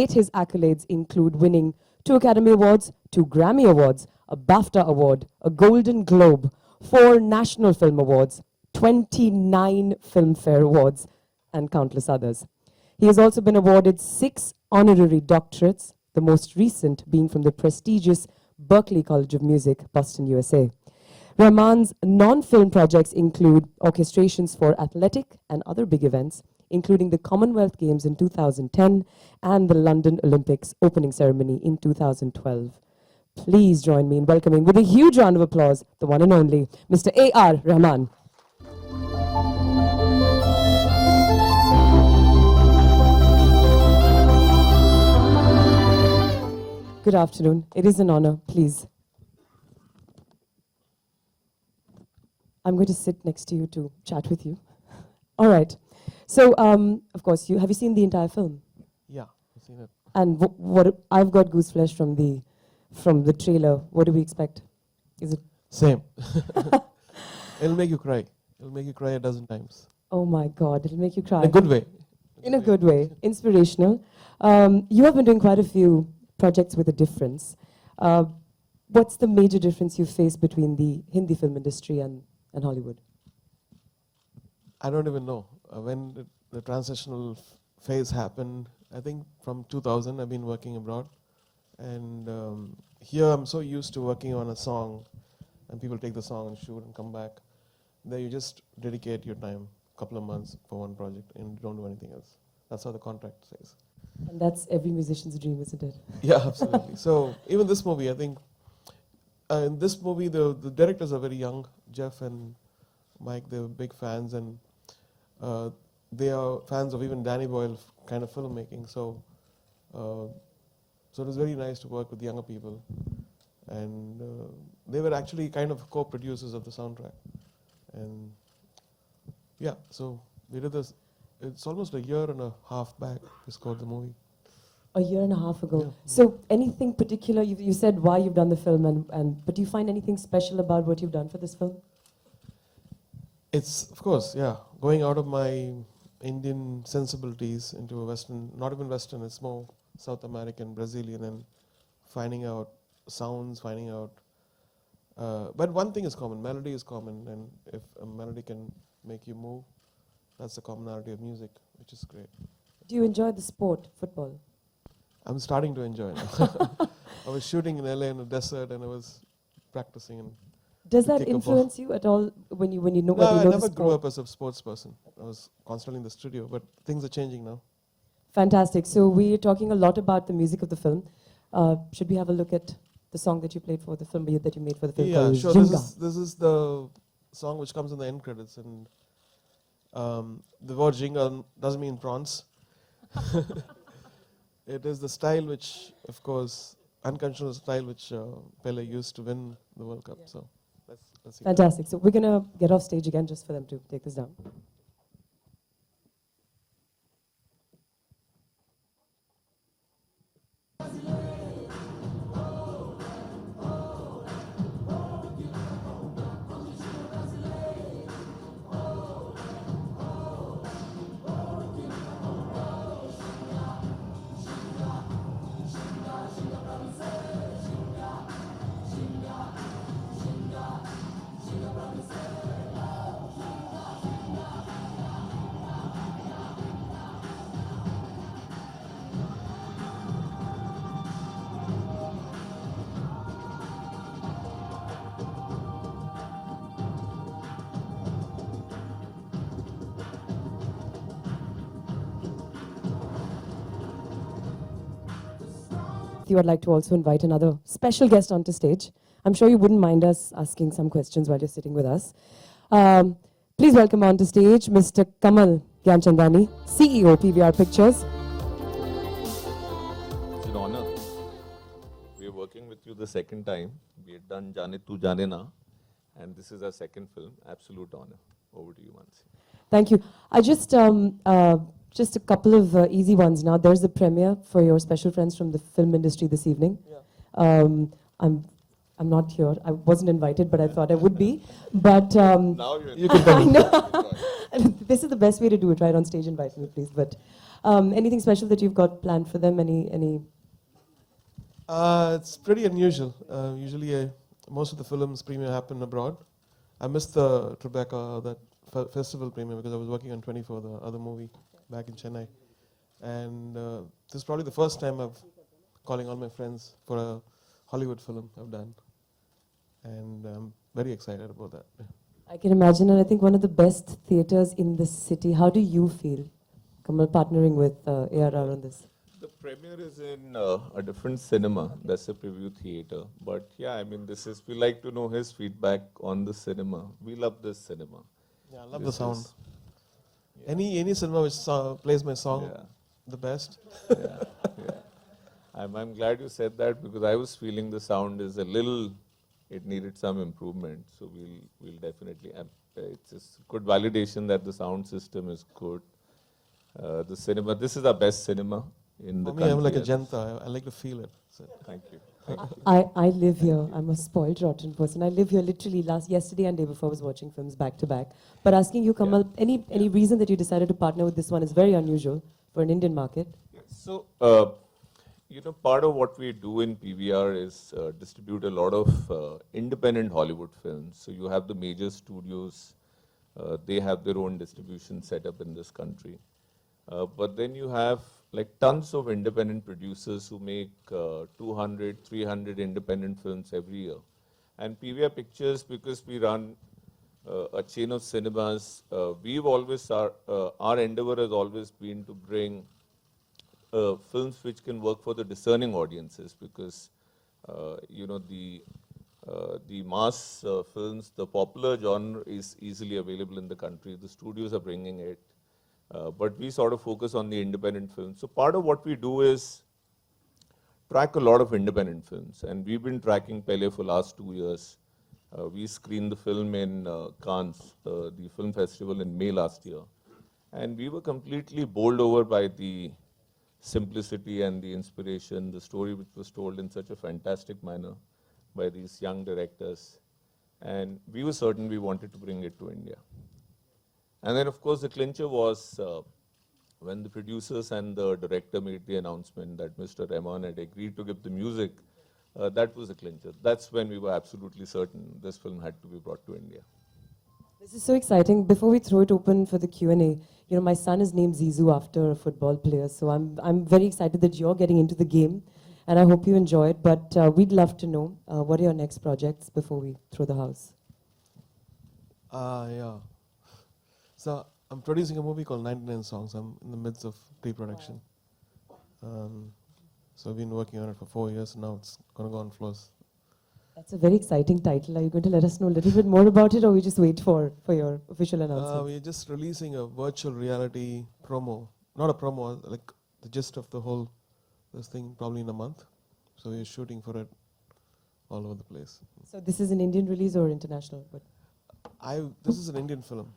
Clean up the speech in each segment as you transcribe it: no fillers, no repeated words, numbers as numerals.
His accolades include winning 2 Academy Awards, 2 Grammy Awards, a BAFTA Award, a Golden Globe, 4 National Film Awards, 29 Filmfare Awards, and countless others. He has also been awarded 6 honorary doctorates, the most recent being from the prestigious Berklee College of Music, Boston, USA. Rahman's non-film projects include orchestrations for athletic and other big events, including the Commonwealth Games in 2010 and the London Olympics opening ceremony in 2012. Please join me in welcoming, with a huge round of applause, the one and only Mr. A.R. Rahman. Good afternoon. It is an honor. Please. I'm going to sit next to you to chat with you. All right. So, of course, have you seen the entire film? Yeah, I've seen it. And what I've got goose flesh from the trailer. What do we expect? Is it Same. It'll make you cry. It'll make you cry a dozen times. Oh my God! It'll make you cry. In a good way. In a good way. Inspirational. You have been doing quite a few projects with a difference. What's the major difference you face between the Hindi film industry and Hollywood? I don't even know. When the transitional phase happened, I think from 2000 I've been working abroad. And here I'm so used to working on a song and people take the song and shoot and come back. There you just dedicate your time, a couple of months for one project and you don't do anything else. That's how the contract says. And that's every musician's dream, isn't it? Yeah, absolutely. So even this movie, I think, in this movie the directors are very young. Jeff and Mike, they're big fans, and they are fans of even Danny Boyle kind of filmmaking. So it was very nice to work with younger people, and they were actually kind of co-producers of the soundtrack. And yeah, so we did this. It's almost a year and a half back we scored the movie. A year and a half ago. Yeah. So anything particular, you said why you've done the film, but do you find anything special about what you've done for this film? It's, of course, yeah, going out of my Indian sensibilities into a Western, not even Western, it's more South American, Brazilian, and finding out sounds, finding out. But one thing is common, melody is common, and if a melody can make you move, that's the commonality of music, which is great. Do you enjoy the sport, football? I'm starting to enjoy it now. I was shooting in LA in a desert, and I was practicing. And Does to that kick a ball. influence you at all when you know? No, when you I know the never grew sport? up as a sports person. I was constantly in the studio, but things are changing now. Fantastic. So we're talking a lot about the music of the film. Should we have a look at the song that you played for the film, that you made for the film? Yeah, called sure. Jinga? This is the song which comes in the end credits, and the word Jinga doesn't mean prawns. It is the style which, of course, unconventional style which Pele used to win the World Cup. Yeah. So let's see. Fantastic. So we're gonna get off stage again just for them to take this down. I'd like to also invite another special guest onto stage. I'm sure you wouldn't mind us asking some questions while you're sitting with us. Please welcome onto stage Mr. Kamal Gyanchandani, CEO, PVR Pictures. It's an honor. We are working with you the second time. We had done Jaane Tu Jaane Na, and this is our second film. Absolute honor. Over to you, Mansi. Thank you. I just a couple of easy ones now. There's the premiere for your special friends from the film industry this evening. Yeah. I'm not here. I wasn't invited, but I thought I would be. But Now You can come I in. know. This is the best way to do it, right? On stage, invite me, please. But Anything special that you've got planned for them? Any? It's pretty unusual. Usually, most of the films premiere happen abroad. I missed the Tribeca, that festival premiere, because I was working on 24, the other movie, back in Chennai. And this is probably the first time I've calling all my friends for a Hollywood film I've done. And I'm very excited about that. I can imagine, and I think one of the best theaters in the city. How do you feel, Kamal, partnering with ARR on this? The premiere is in a different cinema. That's a preview theater. But yeah, I mean, we like to know his feedback on the cinema. We love this cinema. Yeah, I love the This sound. is- Any cinema which plays my song Yeah. the best. Yeah, yeah. I'm glad you said that because I was feeling the sound is a little, it needed some improvement. So we'll definitely, it's just good validation that the sound system is good. The cinema, this is our best cinema in the For me, I'm like a country. janta. I like to feel it. So. Thank you. Thank you. I live here. I'm a spoiled, rotten person. I live here literally yesterday and day before I was watching films back to back. But asking you, Kamal, any reason that you decided to partner with this one is very unusual for an Indian market. So, part of what we do in PVR is distribute a lot of independent Hollywood films. So you have the major studios, they have their own distribution setup in this country. But then you have like tons of independent producers who make 200, 300 independent films every year. And PVR Pictures, because we run a chain of cinemas, our endeavor has always been to bring films which can work for the discerning audiences, because the mass films, the popular genre is easily available in the country. The studios are bringing it, but we sort of focus on the independent films. So part of what we do is track a lot of independent films, and we've been tracking Pele for last 2 years. We screened the film in Cannes, the film festival in May last year, and we were completely bowled over by the simplicity and the inspiration, the story which was told in such a fantastic manner by these young directors. And we were certain we wanted to bring it to India. And then, of course, the clincher was when the producers and the director made the announcement that Mr. Rahman had agreed to give the music. That was the clincher. That's when we were absolutely certain this film had to be brought to India. This is so exciting. Before we throw it open for the Q&A, my son is named Zizou after a football player, so I'm very excited that you're getting into the game, and I hope you enjoy it. But we'd love to know what are your next projects before we throw the house. Yeah. So I'm producing a movie called 99 Songs. I'm in the midst of pre-production. So I've been working on it for 4 years, and now it's going to go on floors. That's a very exciting title. Are you going to let us know a little bit more about it, or we just wait for your official announcement? We're just releasing a virtual reality promo. Not a promo, like the gist of the whole this thing probably in a month. So we're shooting for it all over the place. So this is an Indian release or international? But This is an Indian film.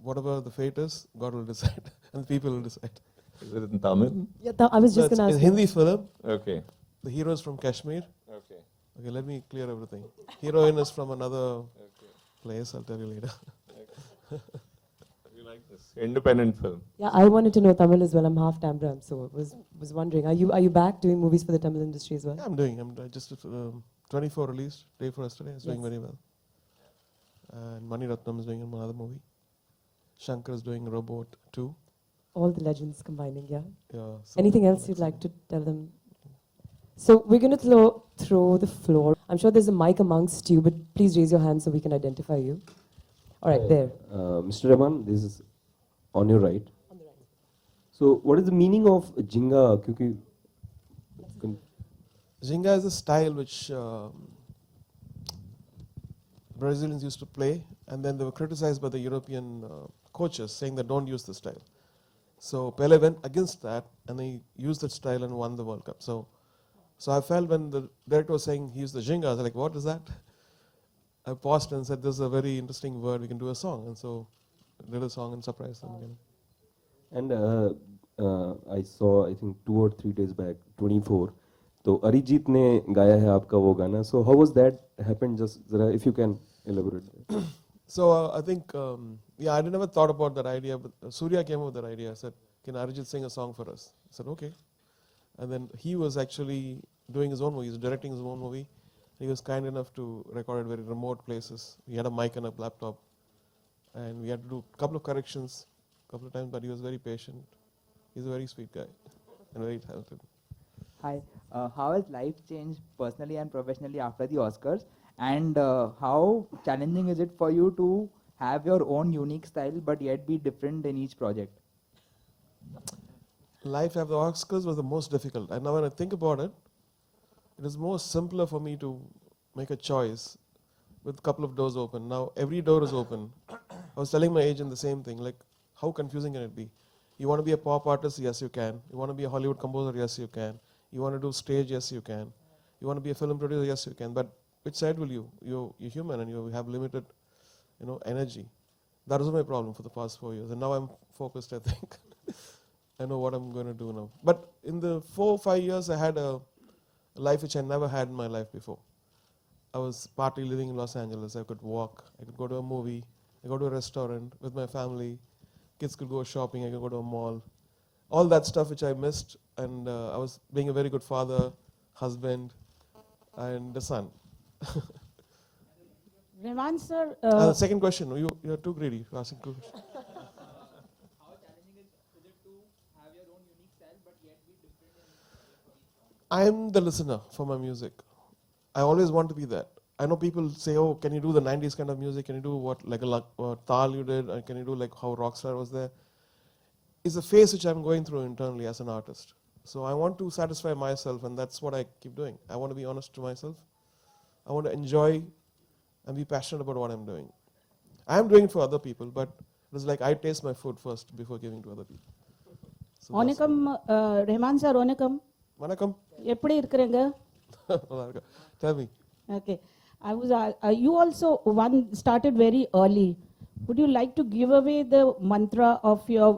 Whatever the fate is, God will decide, and the people will decide. Is it in Tamil? yeah, I was just No, going to it's ask. a you. Hindi film. Okay. The hero is from Kashmir. Okay. Okay, let me clear everything. Heroine is from another Okay. place. I'll tell you later. You like this? Independent film. Yeah, I wanted to know Tamil as well. I'm half Tambram, so was wondering, are you back doing movies for the Tamil industry as well? Yeah, I just 24 released day for yesterday. It's doing Yes. very well. And Mani Ratnam is doing another movie. Shankar is doing Robot 2. All the legends combining, yeah. Yeah. so Anything else you'd like to tell them? So we're going to throw the floor. I'm sure there's a mic amongst you, but please raise your hand so we can identify you. All right, there. Mr. Rahman, this is on your right. So, what is the meaning of Jinga? Kyunki Zinga is a style which Brazilians used to play, and then they were criticized by the European coaches, saying that don't use the style. So Pele went against that, and he used that style and won the World Cup. So I felt when the director was saying he used the Jinga, I was like, what is that? I paused and said, this is a very interesting word, we can do a song. And so I did a song and surprised them again. And I saw, I think 2 or 3 days back, 24. तो अरिजीत ने गाया है आपका वो गाना. So how was that happened? Just जरा if you can elaborate. So I think, I never thought about that idea, but Surya came up with that idea. I said, can Arijit sing a song for us? I said, okay. And then he was actually doing his own movie, he was directing his own movie. He was kind enough to record at very remote places. He had a mic and a laptop. And we had to do a couple of corrections, a couple of times, but he was very patient. He's a very sweet guy and very talented. Hi, how has life changed personally and professionally after the Oscars? And how challenging is it for you to have your own unique style but yet be different in each project? Life after the Oscars was the most difficult. And now when I think about it, it is more simpler for me to make a choice with a couple of doors open. Now every door is open. I was telling my agent the same thing, like how confusing can it be? You want to be a pop artist? Yes, you can. You want to be a Hollywood composer? Yes, you can. You want to do stage? Yes, you can. You want to be a film producer? Yes, you can. But which side will you? You're human and you have limited, energy. That was my problem for the past 4 years. And now I'm focused, I think. I know what I'm going to do now. But in the 4 or 5 years, I had a life which I never had in my life before. I was partly living in Los Angeles. I could walk. I could go to a movie. I go to a restaurant with my family. Kids could go shopping. I could go to a mall. All that stuff which I missed. And I was being a very good father, husband, and a son. Revan sir, The second question. You're too greedy. You're asking two questions. How challenging is it to have your own unique style but yet be different in I'm the listener for my music. I always want to be that. I know people say, oh, can you do the 90s kind of music? Can you do what Tal you did? Or can you do like how Rockstar was there? It's a phase which I'm going through internally as an artist. So I want to satisfy myself, and that's what I keep doing. I want to be honest to myself. I want to enjoy and be passionate about what I'm doing. I'm doing it for other people, but it's like I taste my food first before giving to other people. So that's- Onakam, Rehan sir, Onakam, Vanakkam. எப்படி இருக்கிறீங்க? Tell me. Okay, I was. You also started very early. Would you like to give away the mantra of your